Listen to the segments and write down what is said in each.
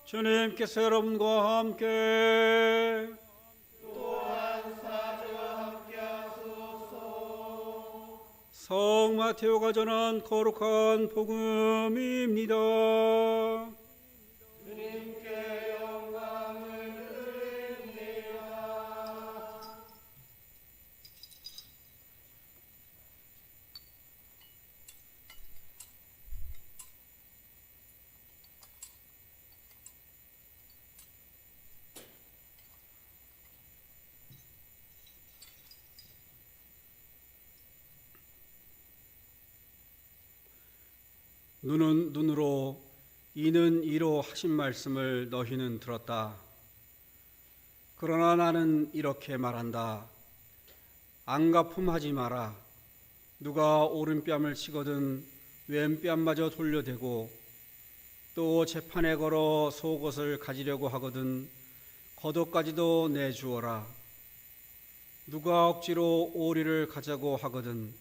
주님께서 여러분과 함께 또한 사제와 함께 하소서. 성 마테오가 전한 거룩한 복음입니다. 주님께 영광을 드립니다. 눈은 눈으로 이는 이로 하신 말씀을 너희는 들었다. 그러나 나는 이렇게 말한다. 앙가품하지 마라. 누가 오른뺨을 치거든 왼뺨마저 돌려대고 또 재판에 걸어 속옷을 가지려고 하거든 겉옷까지도 내주어라. 누가 억지로 오리를 가자고 하거든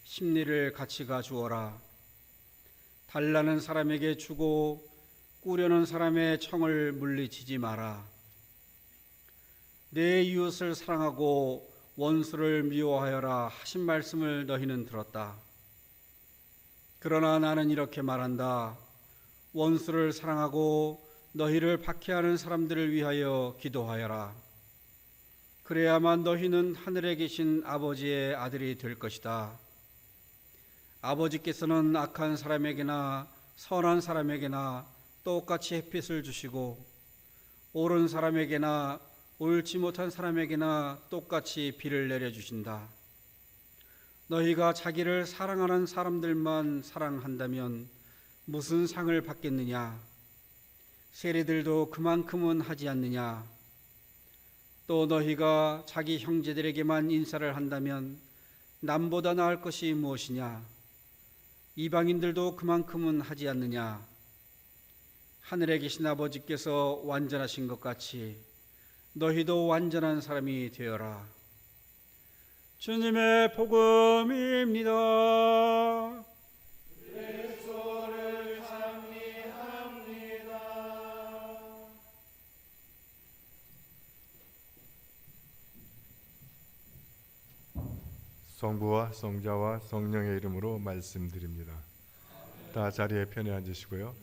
심리를 같이 가주어라. 달라는 사람에게 주고 꾸려는 사람의 청을 물리치지 마라. 내 이웃을 사랑하고 원수를 미워하여라 하신 말씀을 너희는 들었다. 그러나 나는 이렇게 말한다. 원수를 사랑하고 너희를 박해하는 사람들을 위하여 기도하여라. 그래야만 너희는 하늘에 계신 아버지의 아들이 될 것이다. 아버지께서는 악한 사람에게나 선한 사람에게나 똑같이 햇빛을 주시고 옳은 사람에게나 옳지 못한 사람에게나 똑같이 비를 내려주신다. 너희가 자기를 사랑하는 사람들만 사랑한다면 무슨 상을 받겠느냐? 세리들도 그만큼은 하지 않느냐? 또 너희가 자기 형제들에게만 인사를 한다면 남보다 나을 것이 무엇이냐? 이방인들도 그만큼은 하지 않느냐? 하늘에 계신 아버지께서 완전하신 것 같이 너희도 완전한 사람이 되어라. 주님의 복음입니다. 그리스도를 찬미합니다. 성부와 성자와 성령의 이름으로 말씀드립니다. 다 자리에 편히 앉으시고요.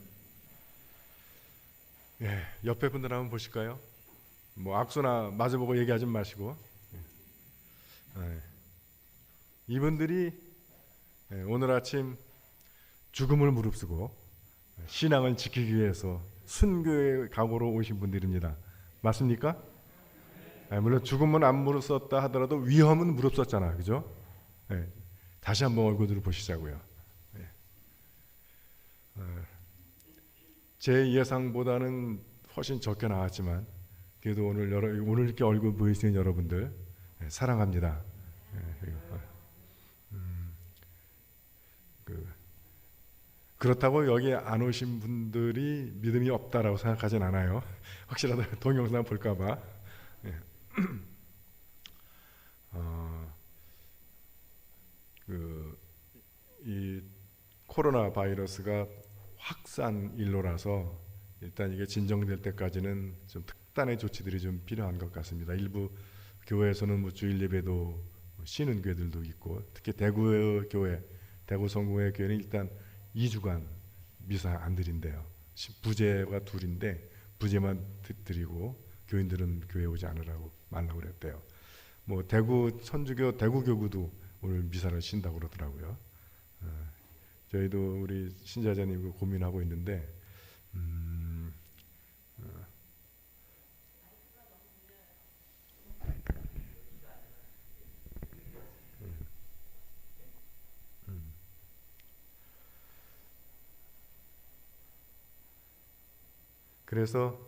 옆에 분들 한번 보실까요? 악수나 마주보고 얘기하지 마시고. 이분들이 오늘 아침 죽음을 무릅쓰고 신앙을 지키기 위해서 순교의 각오로 오신 분들입니다. 맞습니까? 물론 죽음은 안 무릅썼다 하더라도 위험은 무릅썼잖아, 그죠? 다시 한번 얼굴들을 보시자고요. 제 예상보다는 훨씬 적게 나왔지만 그래도 오늘 이렇게 얼굴 보이시는 여러분들 사랑합니다. 그렇다고 여기 안 오신 분들이 믿음이 없다라고 생각하진 않아요. 혹시라도 동영상 볼까봐. 이 코로나 바이러스가 확산 일로라서 일단 이게 진정될 때까지는 좀 특단의 조치들이 좀 필요한 것 같습니다. 일부 교회에서는 주일 예배도 쉬는 교회들도 있고, 특히 대구 교회, 대구 성공회 교회는 일단 2주간 미사 안 드린대요. 부제가 둘인데 부제만 드리고 교인들은 교회 오지 말라고 그랬대요. 대구 천주교 대구 교구도 오늘 미사를 쉰다고 그러더라고요. 저희도 우리 신자자님 고민하고 있는데 그래서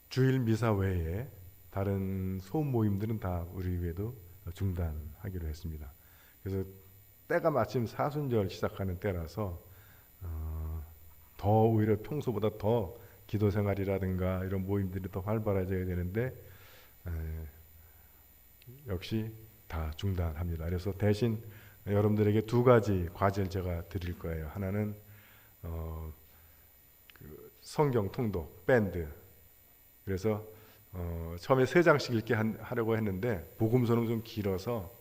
주일 미사 외에 다른 소음 모임들은 다 우리 교회도 중단하기로 했습니다. 그래서 때가 마침 사순절 시작하는 때라서 더 오히려 평소보다 더 기도 생활이라든가 이런 모임들이 더 활발해져야 되는데 역시 다 중단합니다. 그래서 대신 여러분들에게 두 가지 과제를 제가 드릴 거예요. 하나는 성경 통독 밴드. 그래서 처음에 3장씩 읽게 하려고 했는데 복음서는 좀 길어서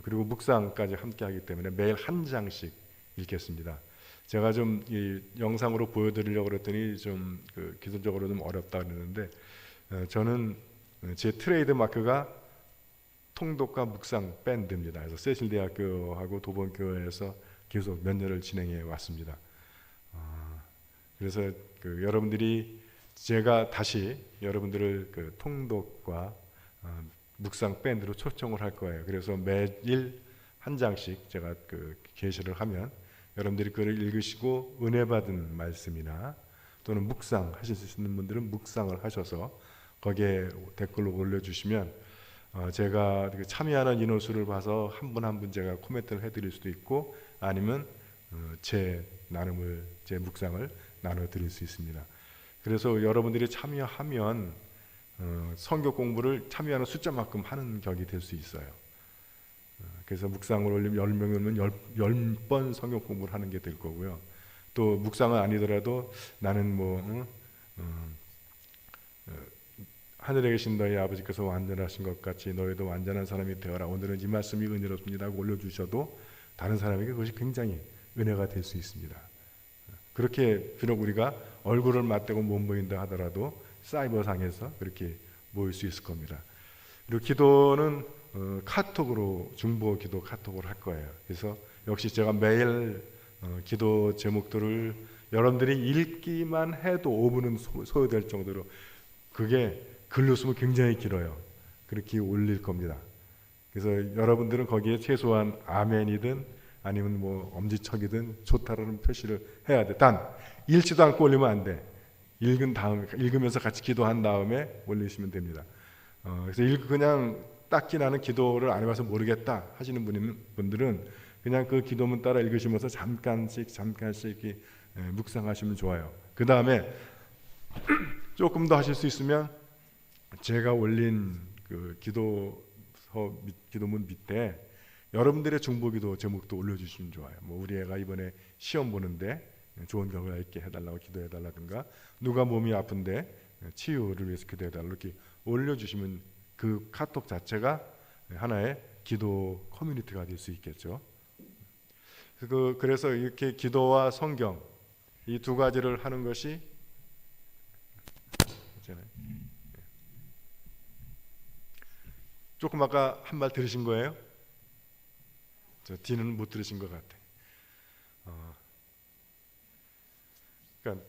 그리고 묵상까지 함께 하기 때문에 매일 1장씩 읽겠습니다. 제가 좀 이 영상으로 보여드리려고 그랬더니 좀 기술적으로 좀 어렵다 그러는데 저는 제 트레이드 마크가 통독과 묵상 밴드입니다. 그래서 세실대학교하고 도본교회에서 계속 몇 년을 진행해 왔습니다. 그래서 여러분들이 제가 다시 여러분들을 통독과 묵상 밴드로 초청을 할 거예요. 그래서 매일 1장씩 제가 계시를 하면 여러분들이 그걸 읽으시고 은혜 받은 말씀이나 또는 묵상 하실 수 있는 분들은 묵상을 하셔서 거기에 댓글로 올려주시면 제가 참여하는 인원수를 봐서 한 분 한 분 제가 코멘트를 해드릴 수도 있고 아니면 제 묵상을 나눠드릴 수 있습니다. 그래서 여러분들이 참여하면 성경 공부를 참여하는 숫자만큼 하는 격이 될 수 있어요. 그래서 묵상을 올리면 10명이면 10번 성경 공부를 하는 게 될 거고요. 또 묵상은 아니더라도 나는 하늘에 계신 너희 아버지께서 완전하신 것 같이 너희도 완전한 사람이 되어라. 오늘은 이 말씀이 은혜롭습니다 하고 올려주셔도 다른 사람에게 그것이 굉장히 은혜가 될 수 있습니다. 그렇게 비록 우리가 얼굴을 맞대고 못 모인다 하더라도 사이버상에서 그렇게 모일 수 있을 겁니다. 그리고 기도는 카톡으로 중보 기도 카톡을 할 거예요. 그래서 역시 제가 매일 기도 제목들을 여러분들이 읽기만 해도 5분은 소요될 정도로 그게 글로 쓰면 굉장히 길어요. 그렇게 올릴 겁니다. 그래서 여러분들은 거기에 최소한 아멘이든 아니면 엄지척이든 좋다라는 표시를 해야 돼. 단 읽지도 않고 올리면 안 돼. 읽으면서 같이 기도한 다음에 올리시면 됩니다. 그래서 그냥 딱히 나는 기도를 안 해봐서 모르겠다 하시는 분들은 그냥 그 기도문 따라 읽으시면서 잠깐씩 이렇게 묵상하시면 좋아요. 그 다음에 조금 더 하실 수 있으면 제가 올린 기도문 밑에 여러분들의 중보기도 제목도 올려주시면 좋아요. 우리 애가 이번에 시험 보는데 좋은 결과 있게 해달라고 기도해달라든가 누가 몸이 아픈데 치유를 위해서 기도해달라고 이렇게 올려주시면 그 카톡 자체가 하나의 기도 커뮤니티가 될 수 있겠죠. 그래서 이렇게 기도와 성경 이 두 가지를 하는 것이 조금 아까 한 말 들으신 거예요? 저 뒤는 못 들으신 것 같아. 그러니까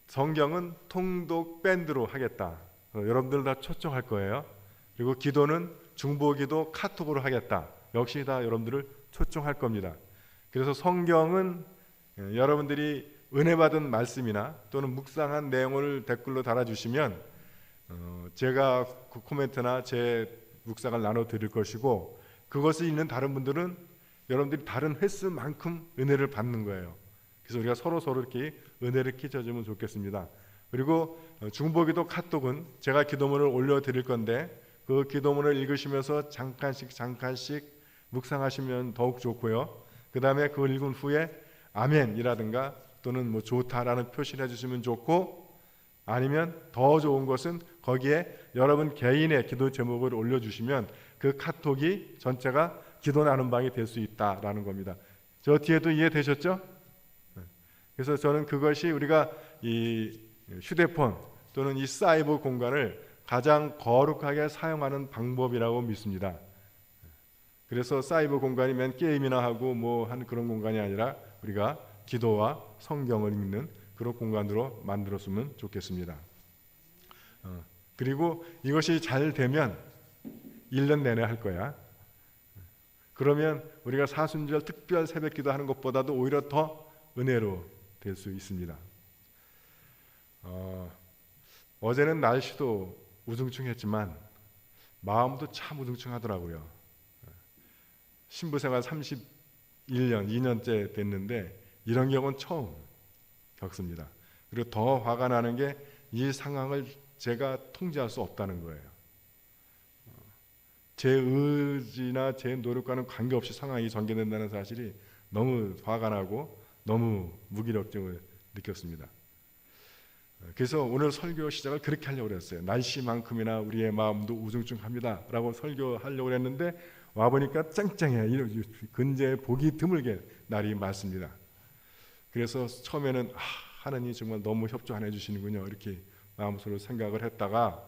성경은 통독 밴드로 하겠다. 여러분들 다 초청할 거예요. 그리고 기도는 중보기도 카톡으로 하겠다. 역시 다 여러분들을 초청할 겁니다. 그래서 성경은 여러분들이 은혜 받은 말씀이나 또는 묵상한 내용을 댓글로 달아주시면 제가 그 코멘트나 제 묵상을 나눠드릴 것이고 그것을 읽는 다른 분들은 여러분들이 다른 횟수만큼 은혜를 받는 거예요. 그래서 우리가 서로 이렇게 은혜를 끼쳐주면 좋겠습니다. 그리고 중보기도 카톡은 제가 기도문을 올려드릴 건데 그 기도문을 읽으시면서 잠깐씩 묵상하시면 더욱 좋고요. 그 다음에 그걸 읽은 후에 아멘이라든가 또는 좋다라는 표시를 해주시면 좋고 아니면 더 좋은 것은 거기에 여러분 개인의 기도 제목을 올려주시면 그 카톡이 전체가 기도 나눈 방이 될 수 있다라는 겁니다. 저 뒤에도 이해되셨죠? 그래서 저는 그것이 우리가 이 휴대폰 또는 이 사이버 공간을 가장 거룩하게 사용하는 방법이라고 믿습니다. 그래서 사이버 공간이면 게임이나 하고 하는 그런 공간이 아니라 우리가 기도와 성경을 읽는 그런 공간으로 만들었으면 좋겠습니다. 그리고 이것이 잘 되면 1년 내내 할 거야. 그러면 우리가 사순절 특별 새벽 기도하는 것보다도 오히려 더 은혜로 될 수 있습니다. 어제는 날씨도 우중충했지만 마음도 참 우중충하더라고요. 신부생활 31년, 2년째 됐는데 이런 경우는 처음 겪습니다. 그리고 더 화가 나는 게 이 상황을 제가 통제할 수 없다는 거예요. 제 의지나 제 노력과는 관계없이 상황이 전개된다는 사실이 너무 화가 나고 너무 무기력증을 느꼈습니다. 그래서 오늘 설교 시작을 그렇게 하려고 그랬어요. 날씨만큼이나 우리의 마음도 우중충합니다 라고 설교하려고 했는데 와보니까 쨍쨍해. 근처에 보기 드물게 날이 많습니다. 그래서 처음에는 하나님이 정말 너무 협조 안 해주시는군요 이렇게 마음속으로 생각을 했다가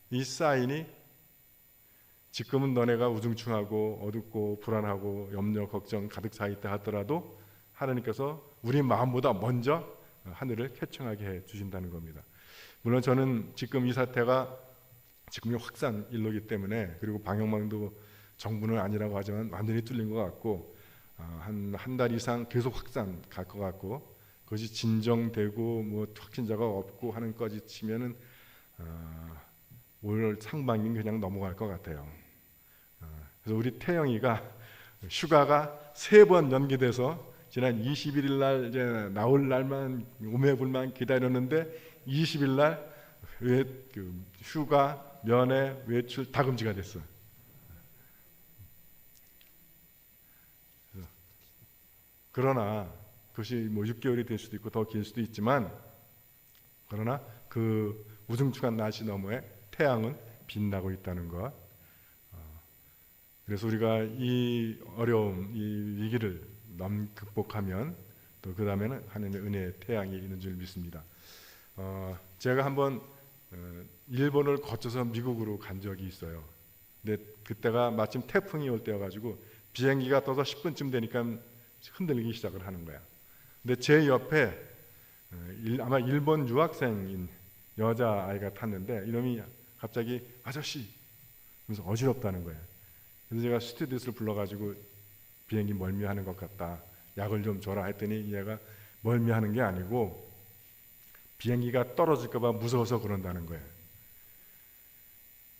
이 사인이 지금은 너네가 우중충하고 어둡고 불안하고 염려 걱정 가득 차 있다 하더라도 하나님께서 우리 마음보다 먼저 하늘을 쾌청하게 해 주신다는 겁니다. 물론 저는 지금 이 사태가 지금이 확산 일로기 때문에 그리고 방역망도 정부는 아니라고 하지만 완전히 뚫린 것 같고 한 달 이상 계속 확산 갈 것 같고 그것이 진정되고 뭐 확진자가 없고 하는 까지 치면은 올 상반기는 그냥 넘어갈 것 같아요. 그래서 우리 태영이가 휴가가 3번 연기돼서 지난 21일 날 이제 나올 날만 오매불만 기다렸는데 20일 날 휴가, 면회, 외출 다 금지가 됐어. 그러나 그것이 뭐 6개월이 될 수도 있고 더 길 수도 있지만 그러나 그 우중충한 날씨 너머에 태양은 빛나고 있다는 것. 그래서 우리가 이 어려움, 이 위기를 극복하면 또 그 다음에는 하나님의 은혜의 태양이 있는 줄 믿습니다. 제가 한번 일본을 거쳐서 미국으로 간 적이 있어요. 근데 그때가 마침 태풍이 올 때여가지고 비행기가 떠서 10분쯤 되니까 흔들리기 시작을 하는 거야. 근데 제 옆에 아마 일본 유학생인 여자아이가 탔는데 이놈이 갑자기 아저씨 하면서 어지럽다는 거예요. 그래서 제가 스튜디오스를 불러가지고 비행기 멀미하는 것 같다. 약을 좀 줘라 했더니 얘가 멀미하는 게 아니고 비행기가 떨어질까 봐 무서워서 그런다는 거예요.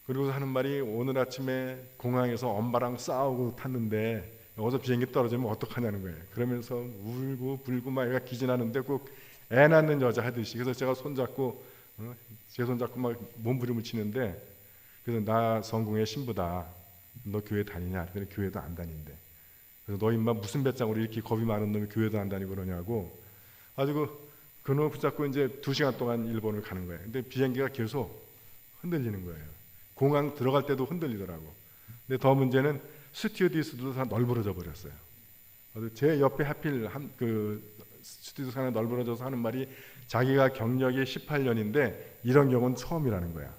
그리고 하는 말이 오늘 아침에 공항에서 엄마랑 싸우고 탔는데 여기서 비행기 떨어지면 어떡하냐는 거예요. 그러면서 울고 불고 막 애가 기진하는데 꼭 애 낳는 여자 하듯이 그래서 제가 손잡고 제 손잡고 막 몸부림을 치는데 그래서 나 성공의 신부다. 너 교회 다니냐? 그랬더니 교회도 안 다닌대. 그래서 너 임마 무슨 배짱으로 이렇게 겁이 많은 놈이 교회도 안 다니고 그러냐고 아주 그놈 붙잡고 이제 2시간 동안 일본을 가는 거예요. 근데 비행기가 계속 흔들리는 거예요. 공항 들어갈 때도 흔들리더라고. 근데 더 문제는 스튜디오스도 다 널브러져 버렸어요. 제 옆에 하필 스튜디오스 하나 널브러져서 하는 말이 자기가 경력이 18년인데 이런 경우는 처음이라는 거야.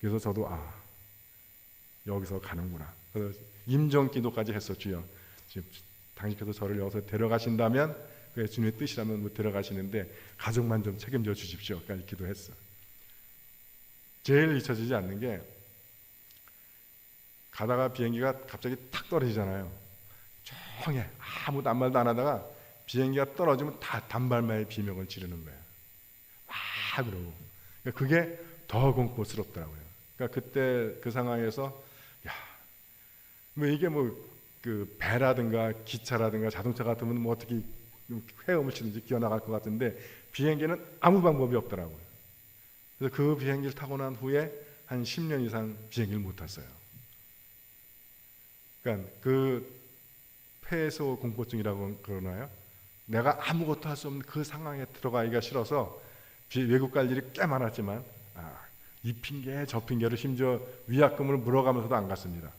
그래서 저도 여기서 가는구나. 그래서 임종 기도까지 했었죠. 당신께서 저를 여기서 데려가신다면 그게 주님의 뜻이라면 뭐 데려가시는데 가족만 좀 책임져 주십시오. 까지 기도했어. 제일 잊혀지지 않는 게 가다가 비행기가 갑자기 탁 떨어지잖아요. 조용해. 아무도 아무 말도 안 하다가 비행기가 떨어지면 다 단발마의 비명을 지르는 거예요. 그러고 그게 더 공포스럽더라고요. 그러니까 그때 그 상황에서 뭐 이게 그 배라든가 기차라든가 자동차 같으면 뭐 어떻게 헤엄을 치든지 기어나갈 것 같은데 비행기는 아무 방법이 없더라고요. 그래서 그 비행기를 타고 난 후에 한 10년 이상 비행기를 못 탔어요. 그러니까 그 폐소 공포증이라고 그러나요? 내가 아무것도 할 수 없는 그 상황에 들어가기가 싫어서 외국 갈 일이 꽤 많았지만 이 핑계 저 핑계로 심지어 위약금을 물어가면서도 안 갔습니다.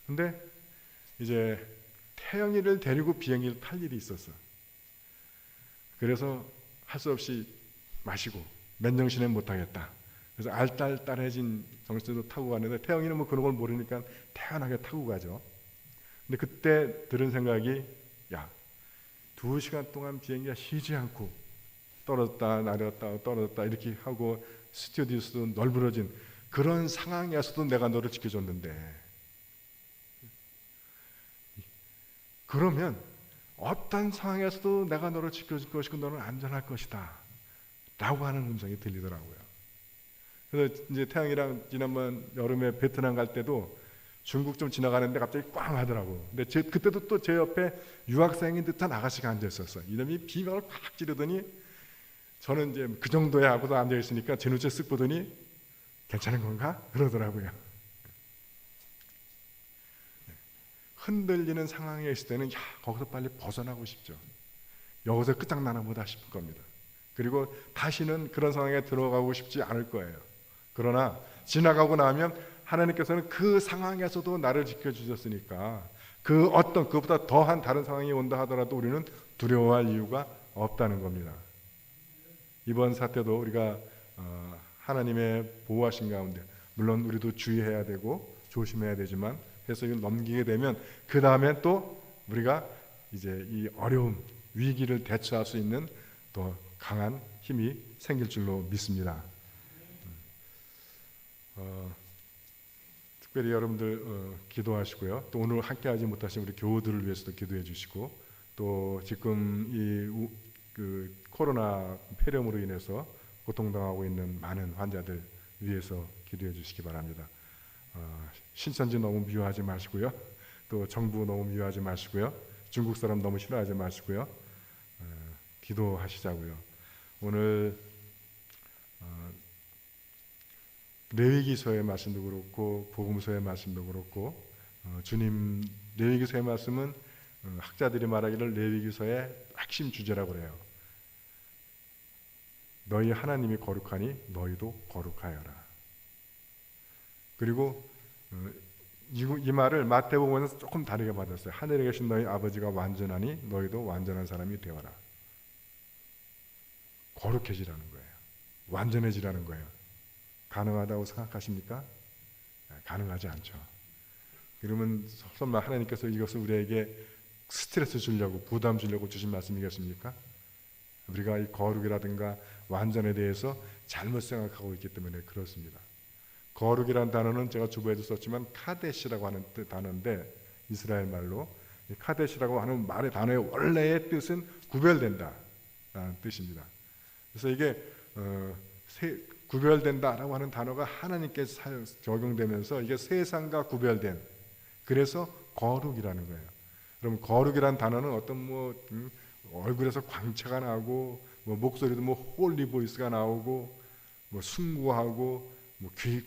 근데 이제 태영이를 데리고 비행기를 탈 일이 있었어. 그래서 할 수 없이 마시고 맨정신에 못하겠다. 그래서 알딸딸해진 정신으로 타고 가는데 태영이는 뭐 그런 걸 모르니까 태연하게 타고 가죠. 근데 그때 들은 생각이 2시간 동안 비행기가 쉬지 않고 떨어졌다 내렸다 떨어졌다 이렇게 하고 스튜디오스도 널브러진 그런 상황에서도 내가 너를 지켜줬는데 그러면 어떤 상황에서도 내가 너를 지켜줄 것이고 너는 안전할 것이다 라고 하는 음성이 들리더라고요. 그래서 이제 태양이랑 지난번 여름에 베트남 갈 때도 중국 좀 지나가는데 갑자기 꽝 하더라고. 근데 그때도 또 제 옆에 유학생인 듯한 아가씨가 앉아 있었어. 이놈이 비명을 팍 지르더니 저는 이제 그 정도야 하고도 앉아 있으니까 제 눈치 쓱 보더니 괜찮은 건가? 그러더라고요. 흔들리는 상황에 있을 때는 거기서 빨리 벗어나고 싶죠. 여기서 끝장나나 보다 싶을 겁니다. 그리고 다시는 그런 상황에 들어가고 싶지 않을 거예요. 그러나 지나가고 나면 하나님께서는 그 상황에서도 나를 지켜주셨으니까 그보다 더한 다른 상황이 온다 하더라도 우리는 두려워할 이유가 없다는 겁니다. 이번 사태도 우리가 하나님의 보호하신 가운데, 물론 우리도 주의해야 되고 조심해야 되지만 해서 이걸 넘기게 되면 그 다음에 또 우리가 이제 이 어려움, 위기를 대처할 수 있는 더 강한 힘이 생길 줄로 믿습니다. 특별히 여러분들 기도하시고요. 또 오늘 함께하지 못하신 우리 교우들을 위해서도 기도해 주시고, 또 지금 이 코로나 폐렴으로 인해서 고통당하고 있는 많은 환자들 위해서 기도해 주시기 바랍니다. 신천지 너무 미워하지 마시고요. 또 정부 너무 미워하지 마시고요. 중국 사람 너무 싫어하지 마시고요. 기도하시자고요. 오늘 레위기서의 말씀도 그렇고 복음서의 말씀도 그렇고 주님 레위기서의 말씀은 학자들이 말하기를 레위기서의 핵심 주제라고 그래요. 너희 하나님이 거룩하니 너희도 거룩하여라. 그리고 이 말을 마태복음에서 조금 다르게 받았어요. 하늘에 계신 너희 아버지가 완전하니 너희도 완전한 사람이 되어라. 거룩해지라는 거예요. 완전해지라는 거예요. 가능하다고 생각하십니까? 가능하지 않죠. 그러면 설마 하나님께서 이것을 우리에게 스트레스 주려고, 부담 주려고 주신 말씀이겠습니까? 우리가 이 거룩이라든가 완전에 대해서 잘못 생각하고 있기 때문에 그렇습니다. 거룩이라는 단어는 제가 주보에도 썼지만 카데시라고 하는 단어인데, 이스라엘 말로 카데시라고 하는 말의 단어의 원래의 뜻은 구별된다 라는 뜻입니다. 그래서 이게 구별된다라고 하는 단어가 하나님께 적용되면서 이게 세상과 구별된, 그래서 거룩이라는 거예요. 그럼 거룩이라는 단어는 어떤 얼굴에서 광채가 나고 목소리도 홀리 보이스가 나오고 숭고하고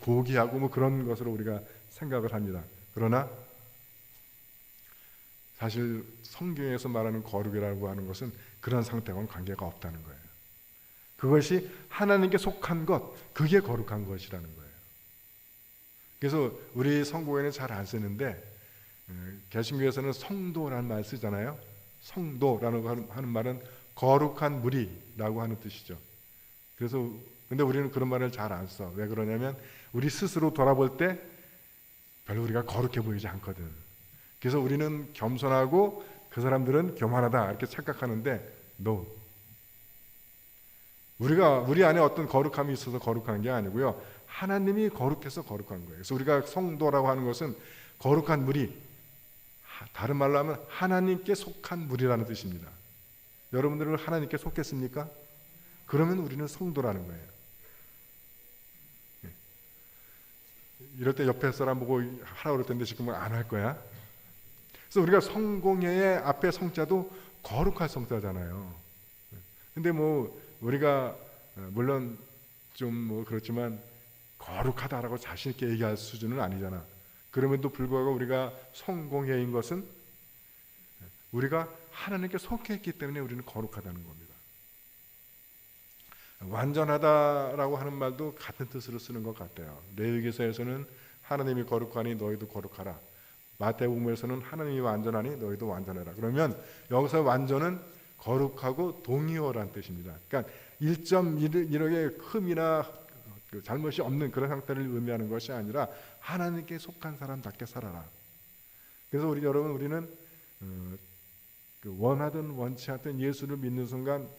고귀하고 그런 것으로 우리가 생각을 합니다. 그러나 사실 성경에서 말하는 거룩이라고 하는 것은 그런 상태와는 관계가 없다는 거예요. 그것이 하나님께 속한 것, 그게 거룩한 것이라는 거예요. 그래서 우리 성공에는 잘 안 쓰는데 개신교에서는 성도라는 말 쓰잖아요. 성도라는 하는 말은 거룩한 무리라고 하는 뜻이죠. 그래서 근데 우리는 그런 말을 잘 안 써. 왜 그러냐면 우리 스스로 돌아볼 때 별로 우리가 거룩해 보이지 않거든. 그래서 우리는 겸손하고 그 사람들은 교만하다 이렇게 착각하는데 no. 우리 안에 어떤 거룩함이 있어서 거룩한 게 아니고요. 하나님이 거룩해서 거룩한 거예요. 그래서 우리가 성도라고 하는 것은 거룩한 무리, 다른 말로 하면 하나님께 속한 무리라는 뜻입니다. 여러분들은 하나님께 속했습니까? 그러면 우리는 성도라는 거예요. 이럴 때 옆에 사람 보고 하라고 그럴 텐데 지금은 안 할 거야. 그래서 우리가 성공회의 앞에 성자도 거룩할 성자잖아요. 근데 우리가 물론 좀 그렇지만 거룩하다라고 자신 있게 얘기할 수준은 아니잖아. 그럼에도 불구하고 우리가 성공회인 것은 우리가 하나님께 속했기 때문에 우리는 거룩하다는 겁니다. 완전하다라고 하는 말도 같은 뜻으로 쓰는 것 같아요. 레위기서에서는 하나님이 거룩하니 너희도 거룩하라. 마태복음에서는 하나님이 완전하니 너희도 완전하라. 그러면 여기서 완전은 거룩하고 동의어라는 뜻입니다. 그러니까 1.1억의 흠이나 잘못이 없는 그런 상태를 의미하는 것이 아니라 하나님께 속한 사람답게 살아라. 그래서 우리는 원하든 원치 않든 예수를 믿는 순간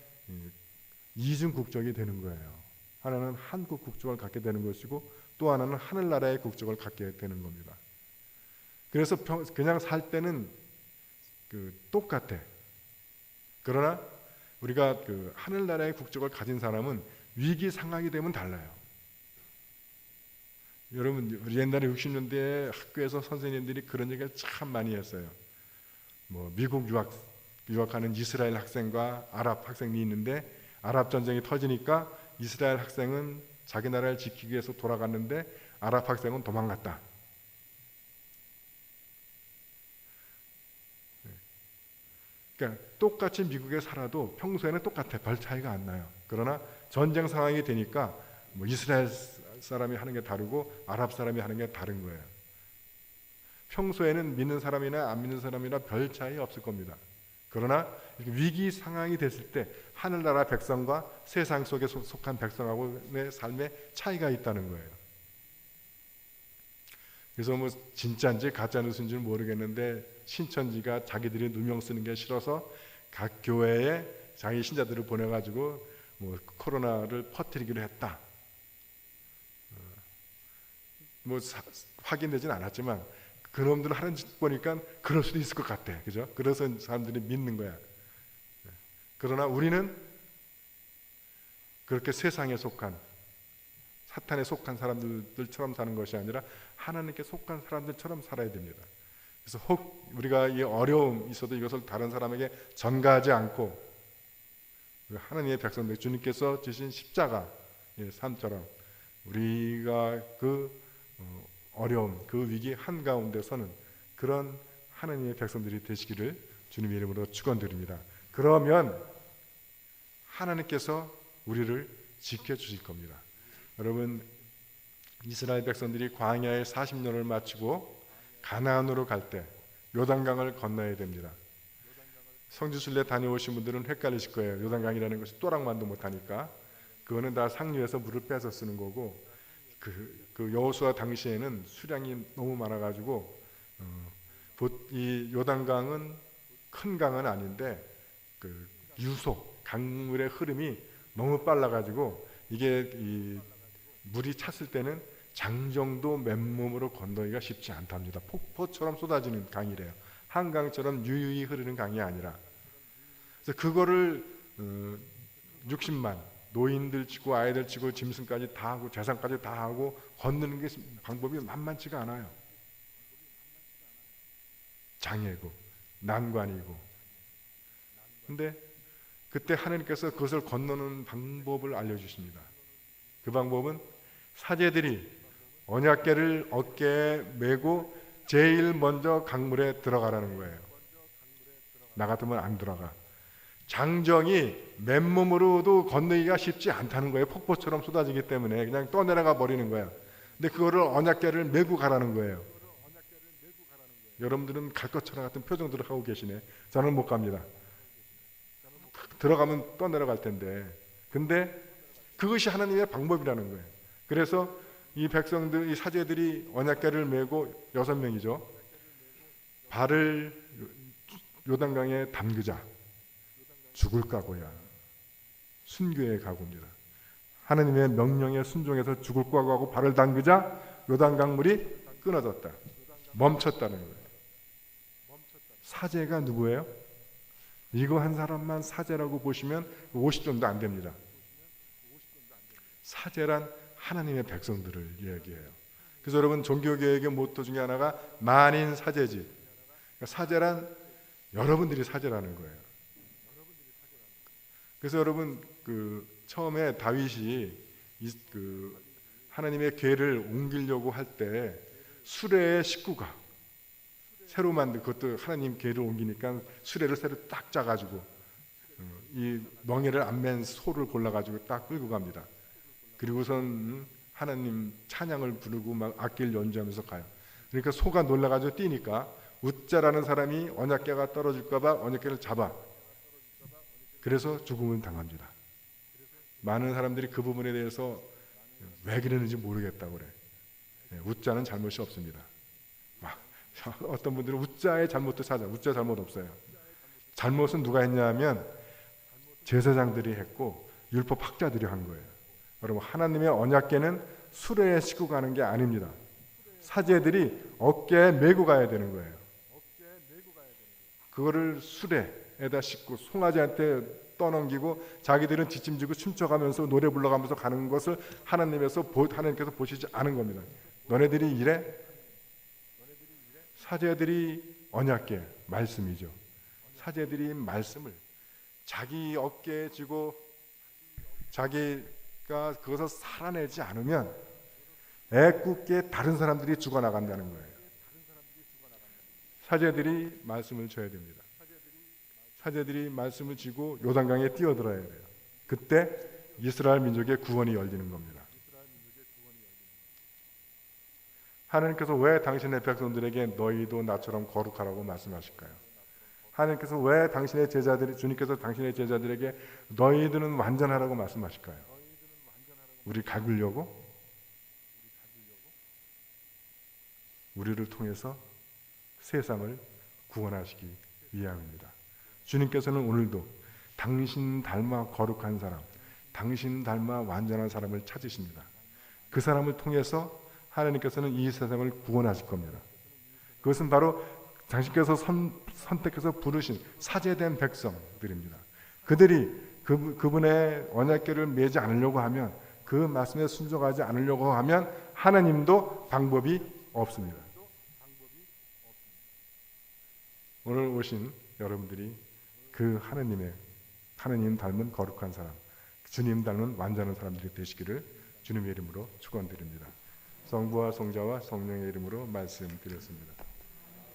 이중 국적이 되는 거예요. 하나는 한국 국적을 갖게 되는 것이고 또 하나는 하늘나라의 국적을 갖게 되는 겁니다. 그래서 그냥 살 때는 똑같아. 그러나 우리가 하늘나라의 국적을 가진 사람은 위기 상황이 되면 달라요. 여러분 옛날에 60년대에 학교에서 선생님들이 그런 얘기를 참 많이 했어요. 미국 유학하는 이스라엘 학생과 아랍 학생이 있는데 아랍 전쟁이 터지니까 이스라엘 학생은 자기 나라를 지키기 위해서 돌아갔는데 아랍 학생은 도망갔다. 그러니까 똑같이 미국에 살아도 평소에는 똑같아. 별 차이가 안 나요. 그러나 전쟁 상황이 되니까 뭐 이스라엘 사람이 하는 게 다르고 아랍 사람이 하는 게 다른 거예요. 평소에는 믿는 사람이나 안 믿는 사람이나 별 차이 없을 겁니다. 그러나 위기 상황이 됐을 때 하늘나라 백성과 세상 속에 속한 백성하고의 삶에 차이가 있다는 거예요. 그래서 뭐 진짜인지 가짜뉴스인지 모르겠는데 신천지가 자기들이 누명 쓰는 게 싫어서 각 교회에 자기 신자들을 보내가지고 뭐 코로나를 퍼뜨리기로 했다. 뭐 확인되진 않았지만 그놈들 하는 짓 보니까 그럴 수도 있을 것 같아. 그죠? 그래서 사람들이 믿는 거야. 그러나 우리는 그렇게 세상에 속한 사탄에 속한 사람들처럼 사는 것이 아니라 하나님께 속한 사람들처럼 살아야 됩니다. 그래서 혹 우리가 이 어려움 있어도 이것을 다른 사람에게 전가하지 않고 하나님의 백성들 주님께서 주신 십자가의 삶처럼 우리가 그 어려움, 그 위기 한가운데서는 그런 하나님의 백성들이 되시기를 주님의 이름으로 축원드립니다. 그러면 하나님께서 우리를 지켜주실 겁니다. 여러분, 이스라엘 백성들이 광야에 40년을 마치고 가나안으로 갈 때 요단강을 건너야 됩니다. 성지순례 다녀오신 분들은 헷갈리실 거예요. 요단강이라는 것이 또랑만도 못하니까 그거는 다 상류에서 물을 빼서 쓰는 거고 그 여호수아 당시에는 수량이 너무 많아가지고 이 요단강은 큰 강은 아닌데 그 유속 강물의 흐름이 너무 빨라가지고 이게 이 물이 찼을 때는 장정도 맨몸으로 건너기가 쉽지 않답니다. 폭포처럼 쏟아지는 강이래요. 한강처럼 유유히 흐르는 강이 아니라. 그래서 그거를 60만 노인들 치고 아이들 치고 짐승까지 다 하고 재산까지 다 하고 건너는 게 방법이 만만치가 않아요. 장애고 난관이고. 근데 그때 하나님께서 그것을 건너는 방법을 알려주십니다. 그 방법은 사제들이 언약궤를 어깨에 메고 제일 먼저 강물에 들어가라는 거예요. 나 같으면 안 들어가. 장정이 맨몸으로도 건너기가 쉽지 않다는 거예요. 폭포처럼 쏟아지기 때문에 그냥 떠내려가 버리는 거야. 근데 그거를 언약궤를 메고 가라는 거예요. 여러분들은 갈 것처럼 같은 표정들을 하고 계시네. 저는 못 갑니다. 들어가면 떠내려갈 텐데. 근데 그것이 하나님의 방법이라는 거예요. 그래서 이 백성들, 이 사제들이 언약궤를 메고 6명이죠. 발을 요단강에 담그자. 죽을 각오야. 순교의 각오입니다. 하나님의 명령에 순종해서 죽을 각오하고 발을 담그자 요단강물이 끊어졌다. 멈췄다는 거예요. 사제가 누구예요? 이거 한 사람만 사제라고 보시면 50 정도 안 됩니다. 사제란 하나님의 백성들을 이야기해요. 그래서 여러분 종교개혁의 모토 중에 하나가 만인 사제지. 그러니까 사제란 여러분들이 사제라는 거예요. 그래서 여러분 처음에 다윗이 하나님의 궤를 옮기려고 할 때 수레의 식구가 새로 만든 그것도 하나님 궤를 옮기니까 수레를 새로 딱 짜가지고 이 멍에를 안 맨 소를 골라가지고 딱 끌고 갑니다. 그리고선 하나님 찬양을 부르고 막 악기를 연주하면서 가요. 그러니까 소가 놀라가지고 뛰니까 웃자라는 사람이 언약궤가 떨어질까봐 언약궤를 잡아. 그래서 죽음을 당합니다. 많은 사람들이 그 부분에 대해서 왜 그러는지 모르겠다고 그래. 웃자는 잘못이 없습니다. 막 어떤 분들은 웃자의 잘못도 찾아. 웃자 잘못 없어요. 잘못은 누가 했냐면 제사장들이 했고 율법 학자들이 한 거예요. 여러분 하나님의 언약궤는 수레에 싣고 가는 게 아닙니다. 사제들이 어깨에 메고 가야 되는 거예요. 그거를 수레에다 싣고 송아지한테 떠넘기고 자기들은 뒷짐지고 춤춰가면서 노래 불러가면서 가는 것을 하나님께서 보시지 않은 겁니다. 너네들이 이래? 사제들이 언약궤 말씀이죠. 사제들이 말씀을 자기 어깨에 지고 자기가 그것을 살아내지 않으면 애꿎게 다른 사람들이 죽어나간다는 거예요. 사제들이 말씀을 줘야 됩니다. 사제들이 말씀을 쥐고 요단강에 뛰어들어야 돼요. 그때 이스라엘 민족의 구원이 열리는 겁니다. 하나님께서 왜 당신의 백성들에게 너희도 나처럼 거룩하라고 말씀하실까요? 하나님께서 왜 주님께서 당신의 제자들에게 너희들은 완전하라고 말씀하실까요? 우리 가꾸려고? 우리를 통해서 세상을 구원하시기 위함입니다. 주님께서는 오늘도 당신 닮아 거룩한 사람, 당신 닮아 완전한 사람을 찾으십니다. 그 사람을 통해서 하나님께서는 이 세상을 구원하실 겁니다. 그것은 바로 당신께서 선택해서 부르신 사제된 백성들입니다. 그들이 그분의 언약궤를 매지 않으려고 하면, 그 말씀에 순종하지 않으려고 하면 하나님도 방법이 없습니다. 오늘 오신 여러분들이 그 하나님 닮은 거룩한 사람, 주님 닮은 완전한 사람들이 되시기를 주님의 이름으로 축원드립니다. 성부와 성자와 성령의 이름으로 말씀드렸습니다.